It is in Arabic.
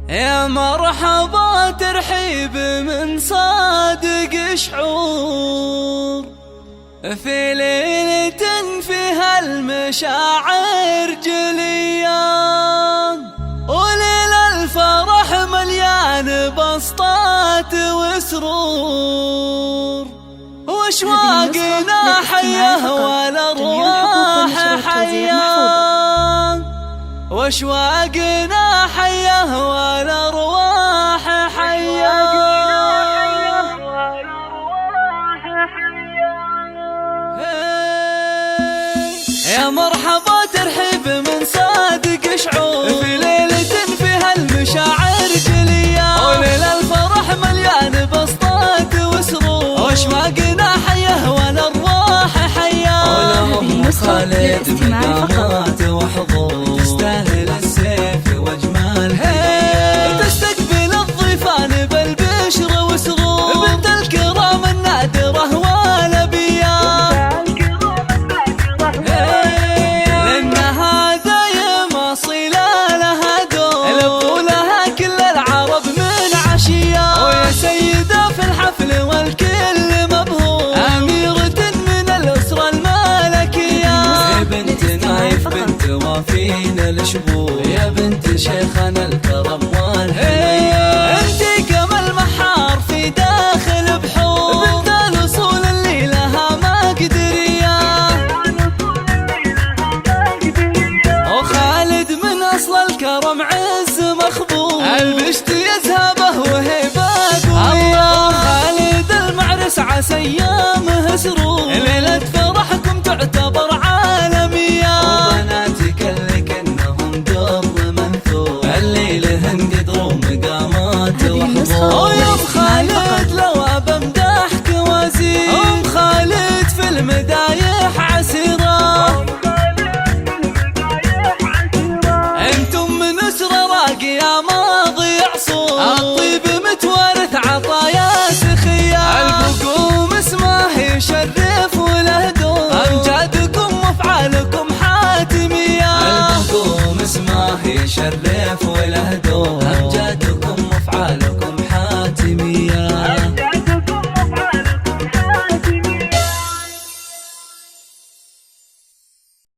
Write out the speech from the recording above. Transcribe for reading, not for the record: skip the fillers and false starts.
يا مرحبا ترحيب من صادق شعور في ليلة فيها المشاعر جلية، وليل الفرح مليان بسطات وسرور، واشواقنا حيه والارواح حيه، واشواقنا حيه والارواح حيه. يا مرحبا ترحيب من صادق شعور في ليلة فيها المشاعر جلية، وليل الفرح مليان بسطات وسرور، واشواقنا حيه والارواح حيه. هذه نسخة للاستماع فقط. وحضور تستاهل السيف واجمال هدية، تستقبل الضيفان بالبشر وسرور، بنت الكرام النادرة والأبيات، لأن هذا يوم أصيل لها دور، لبوا لها كل العرب من عشية، ويا سيدة في الحفل والكل مبهور، أميرة من الأسرة الملكية، يا بنت نايف بنت وافين الشبور، يا بنت شيخنا الكرم والحنية، انتي كمال محار في داخل بحور، بنت الأصول اللي لها مقدرية، وخالد من أصل الكرم عز مخبور، البشت يذهبه وهبة قوية، الله خالد المعرس عسى أيامه سرور،